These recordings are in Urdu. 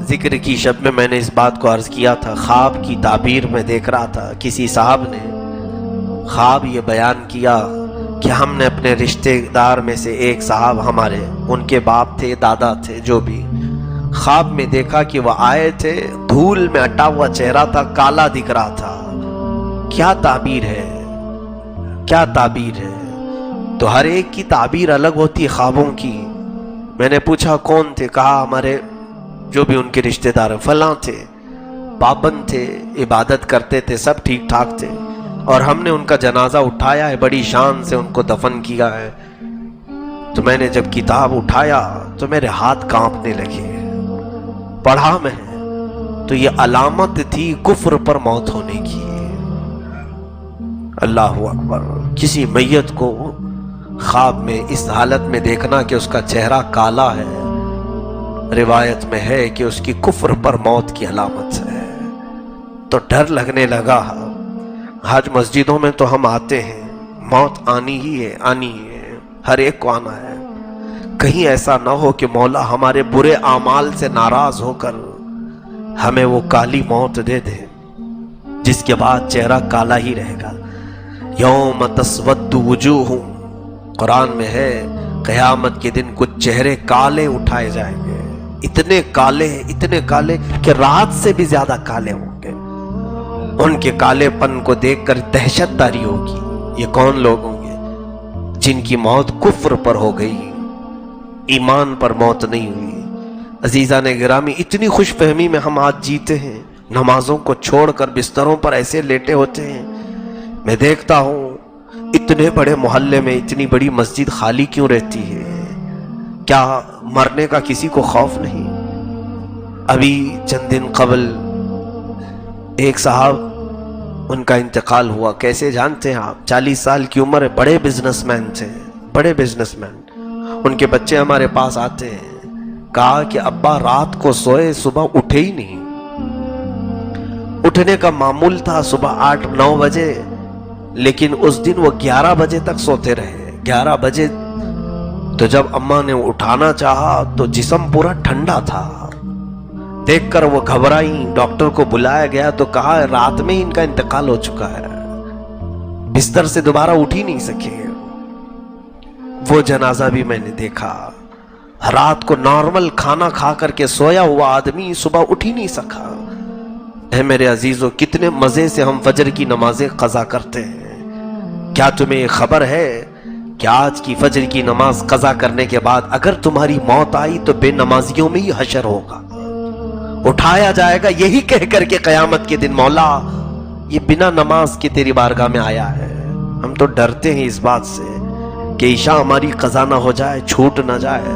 ذکر کی شب میں نے اس بات کو عرض کیا تھا، خواب کی تعبیر میں دیکھ رہا تھا، کسی صاحب نے خواب یہ بیان کیا کہ ہم نے اپنے رشتہ دار میں سے ایک صاحب ہمارے، ان کے باپ تھے، دادا تھے، جو بھی، خواب میں دیکھا کہ وہ آئے تھے، دھول میں اٹا ہوا چہرہ تھا، کالا دکھ رہا تھا۔ کیا تعبیر ہے، کیا تعبیر ہے؟ تو ہر ایک کی تعبیر الگ ہوتی ہے خوابوں کی۔ میں نے پوچھا کون تھے؟ کہا ہمارے جو بھی ان کے رشتہ دار فلاں تھے، پابند تھے، عبادت کرتے تھے، سب ٹھیک ٹھاک تھے، اور ہم نے ان کا جنازہ اٹھایا ہے، بڑی شان سے ان کو دفن کیا ہے۔ تو میں نے جب کتاب اٹھایا تو میرے ہاتھ کانپنے لگے۔ پڑھا میں تو یہ علامت تھی کفر پر موت ہونے کی۔ اللہ اکبر! کسی میت کو خواب میں اس حالت میں دیکھنا کہ اس کا چہرہ کالا ہے، روایت میں ہے کہ اس کی کفر پر موت کی علامت ہے۔ تو ڈر لگنے لگا۔ حج مسجدوں میں تو ہم آتے ہیں، موت آنی ہی ہے، آنی ہے، ہر ایک کو آنا ہے۔ کہیں ایسا نہ ہو کہ مولا ہمارے برے اعمال سے ناراض ہو کر ہمیں وہ کالی موت دے دے جس کے بعد چہرہ کالا ہی رہے گا۔ یوم تسود وجوہ، قرآن میں ہے قیامت کے دن کچھ چہرے کالے اٹھائے جائیں گے، اتنے کالے کہ رات سے بھی زیادہ کالے ہوں گے۔ ان کے کالے پن کو دیکھ کر دہشت داری ہوگی۔ یہ کون لوگ ہوں گے؟ جن کی موت کفر پر ہو گئی، ایمان پر موت نہیں ہوئی۔ عزیزان گرامی، اتنی خوش فہمی میں ہم آج جیتے ہیں، نمازوں کو چھوڑ کر بستروں پر ایسے لیٹے ہوتے ہیں۔ میں دیکھتا ہوں اتنے بڑے محلے میں اتنی بڑی مسجد خالی کیوں رہتی ہے؟ کیا مرنے کا کسی کو خوف نہیں؟ ابھی چند دن قبل ایک صاحب، ان کا انتقال ہوا۔ کیسے جانتے ہیں آپ؟ 40 سال کی عمر ہے، بڑے بزنس مین تھے، بڑے بزنس مین۔ ان کے بچے ہمارے پاس آتے ہیں، کہا کہ ابا رات کو سوئے، صبح اٹھے ہی نہیں۔ اٹھنے کا معمول تھا صبح 8-9 بجے، لیکن اس دن وہ 11 بجے تک سوتے رہے۔ 11 بجے تو جب اماں نے اٹھانا چاہا تو جسم پورا ٹھنڈا تھا۔ دیکھ کر وہ گھبرائی، ڈاکٹر کو بلایا گیا تو کہا رات میں ان کا انتقال ہو چکا ہے، بستر سے دوبارہ اٹھ ہی نہیں سکے۔ وہ جنازہ بھی میں نے دیکھا، رات کو نارمل کھانا کھا کر کے سویا ہوا آدمی صبح اٹھ ہی نہیں سکا۔ اے میرے عزیزو، کتنے مزے سے ہم فجر کی نمازیں قضا کرتے ہیں۔ کیا تمہیں یہ خبر ہے کہ آج کی فجر کی نماز قضا کرنے کے بعد اگر تمہاری موت آئی تو بے نمازیوں میں ہی حشر ہوگا، اٹھایا جائے گا یہی کہہ کر کے قیامت کے دن، مولا یہ بنا نماز کے تیری بارگاہ میں آیا ہے۔ ہم تو ڈرتے ہیں اس بات سے کہ عشاء ہماری قضا نہ ہو جائے، چھوٹ نہ جائے،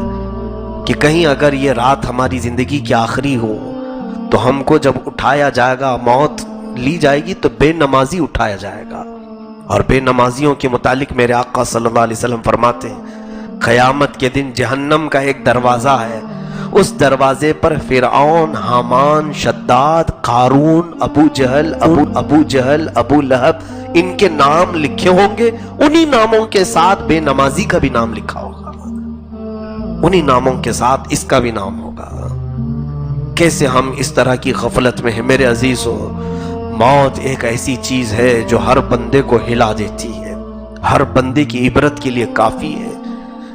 کہ کہیں اگر یہ رات ہماری زندگی کی آخری ہو تو ہم کو جب اٹھایا جائے گا، موت لی جائے گی تو بے نمازی اٹھایا جائے گا۔ اور بے نمازیوں کے متعلق میرے آقا صلی اللہ علیہ وسلم فرماتے ہیں قیامت کے دن جہنم کا ایک دروازہ ہے، اس دروازے پر فرعون، حامان، شداد، قارون، ابو جہل، ابو لہب، ان کے نام لکھے ہوں گے، انہی ناموں کے ساتھ بے نمازی کا بھی نام لکھا ہوگا، انہی ناموں کے ساتھ اس کا بھی نام ہوگا۔ کیسے ہم اس طرح کی غفلت میں ہیں میرے عزیزو؟ موت ایک ایسی چیز ہے جو ہر بندے کو ہلا دیتی ہے، ہر بندے کی عبرت کے لیے کافی ہے۔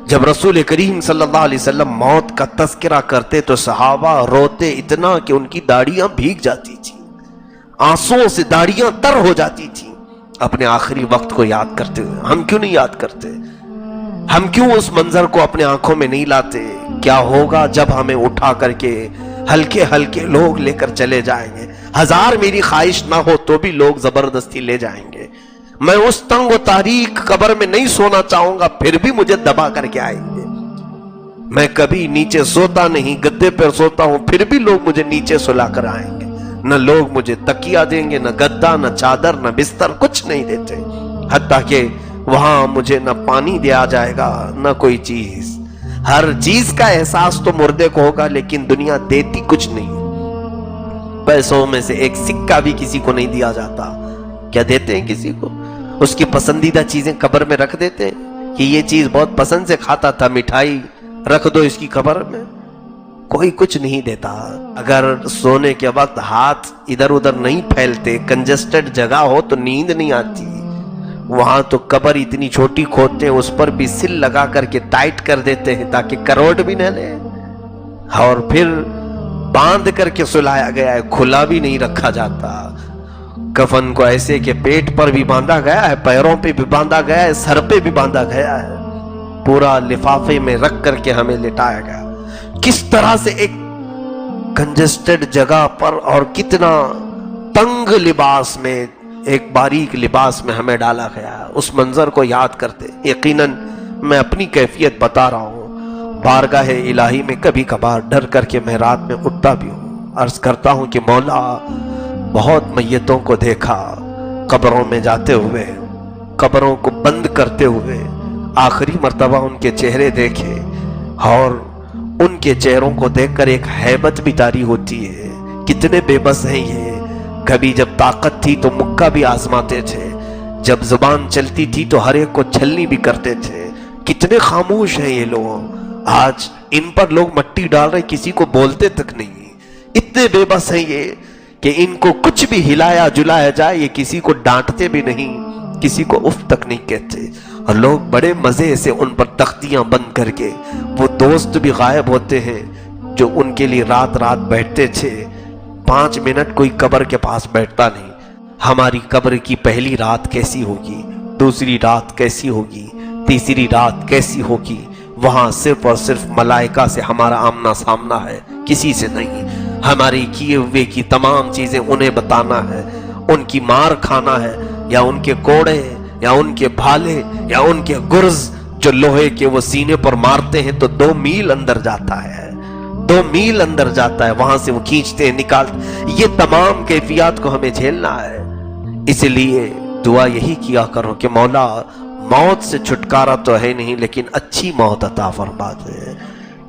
جب رسول کریم صلی اللہ علیہ وسلم موت کا تذکرہ کرتے تو صحابہ روتے اتنا کہ ان کی داڑیاں بھیگ جاتی تھیں، آنسوؤں سے داڑیاں تر ہو جاتی تھیں اپنے آخری وقت کو یاد کرتے ہوئے۔ ہم کیوں نہیں یاد کرتے؟ ہم کیوں اس منظر کو اپنے آنکھوں میں نہیں لاتے؟ کیا ہوگا جب ہمیں اٹھا کر کے ہلکے ہلکے لوگ لے کر چلے جائیں گے؟ 1000 میری خواہش نہ ہو تو بھی لوگ زبردستی لے جائیں گے۔ میں اس تنگ و تاریک قبر میں نہیں سونا چاہوں گا، پھر بھی مجھے دبا کر کے آئیں گے۔ میں کبھی نیچے سوتا نہیں، گدے پر سوتا ہوں، پھر بھی لوگ مجھے نیچے سلا کر آئیں گے۔ نہ لوگ مجھے تکیہ دیں گے، نہ گدا، نہ چادر، نہ بستر، کچھ نہیں دیتے۔ حتیٰ کہ وہاں مجھے نہ پانی دیا جائے گا نہ کوئی چیز۔ ہر چیز کا احساس تو مردے کو ہوگا، لیکن دنیا دیتی کچھ نہیں۔ پیسوں میں سے ایک سکہ بھی کسی کو نہیں دیا جاتا۔ کیا دیتے ہیں کسی کو؟ اس کی پسندیدہ چیزیں قبر میں رکھ دیتے ہیں کہ یہ چیز بہت پسند سے کھاتا تھا، مٹھائی رکھ دو اس کی قبر میں۔ کوئی کچھ نہیں دیتا. اگر سونے کے وقت ہاتھ ادھر ادھر نہیں پھیلتے، کنجسٹڈ جگہ ہو تو نیند نہیں آتی. وہاں تو قبر اتنی چھوٹی کھودتے ہیں، اس پر بھی سل لگا کر کے ٹائٹ کر دیتے ہیں تاکہ کروٹ بھی نہ لے، اور پھر باندھ کر کے سلایا گیا ہے، کھلا بھی نہیں رکھا جاتا. کفن کو ایسے کہ پیٹ پر بھی باندھا گیا ہے، پیروں پہ بھی باندھا گیا ہے، سر پہ بھی باندھا گیا ہے، پورا لفافے میں رکھ کر کے ہمیں لٹایا گیا. کس طرح سے ایک کنجسٹڈ جگہ پر اور کتنا تنگ لباس میں، ایک باریک لباس میں ہمیں ڈالا گیا. اس منظر کو یاد کرتے یقیناً میں اپنی کیفیت بتا رہا ہوں، بارگاہ الہی میں کبھی کبھار ڈر کر کے میں رات میں اٹھتا بھی ہوں، عرض کرتا ہوں کہ مولا بہت میتوں کو دیکھا قبروں میں جاتے ہوئے، قبروں کو بند کرتے ہوئے، آخری مرتبہ ان کے چہرے دیکھے اور ان کے چہروں کو دیکھ کر ایک ہیبت بھی طاری ہوتی ہے. کتنے بے بس ہیں یہ. کبھی جب طاقت تھی تو مکہ بھی آزماتے تھے، جب زبان چلتی تھی تو ہر ایک کو چھلنی بھی کرتے تھے. کتنے خاموش ہیں یہ لوگ. آج ان پر لوگ مٹی ڈال رہے، کسی کو بولتے تک نہیں. اتنے بے بس ہیں یہ کہ ان کو کچھ بھی ہلایا جلایا جائے یہ کسی کو ڈانٹتے بھی نہیں، کسی کو اف تک نہیں کہتے. اور لوگ بڑے مزے سے ان پر تختیاں بند کر کے، وہ دوست بھی غائب ہوتے ہیں جو ان کے لیے رات رات بیٹھتے تھے. 5 منٹ کوئی قبر کے پاس بیٹھتا نہیں. ہماری قبر کی پہلی رات کیسی ہوگی، دوسری رات کیسی ہوگی، تیسری رات کیسی ہوگی. وہاں صرف اور صرف ملائکہ سے ہمارا آمنا سامنا ہے، کسی سے نہیں. ہماری کیے ہوئے کی تمام چیزیں انہیں بتانا ہے. ان کی مار کھانا ہے، یا ان کے کوڑے، یا ان کے بھالے، یا ان کے گرز جو لوہے کے وہ سینے پر مارتے ہیں تو 2 میل اندر جاتا ہے، 2 میل اندر جاتا ہے. وہاں سے وہ کھینچتے ہیں، نکالتے. یہ تمام کیفیات کو ہمیں جھیلنا ہے. اس لیے دعا یہی کیا کرو کہ مولا موت سے چھٹکارا تو ہے نہیں، لیکن اچھی موت عطا فرما دے.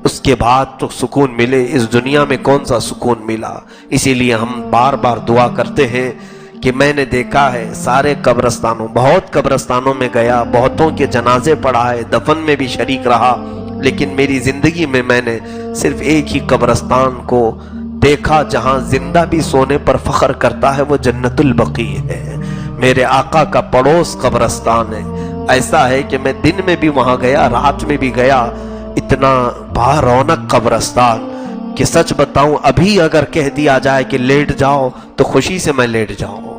اس کے بعد تو سکون ملے. اس دنیا میں کون سا سکون ملا. اسی لیے ہم بار بار دعا کرتے ہیں کہ میں نے دیکھا ہے سارے قبرستانوں، بہت قبرستانوں میں گیا، بہتوں کے جنازے پڑھا ہے، دفن میں بھی شریک رہا، لیکن میری زندگی میں میں نے صرف ایک ہی قبرستان کو دیکھا جہاں زندہ بھی سونے پر فخر کرتا ہے، وہ جنت البقیع ہے. میرے آقا کا پڑوس قبرستان ہے. ایسا ہے کہ میں دن میں بھی وہاں گیا، رات میں بھی گیا. اتنا با رونق قبرستان کہ سچ بتاؤں ابھی اگر کہہ دیا جائے کہ لیٹ جاؤ تو خوشی سے میں لیٹ جاؤں.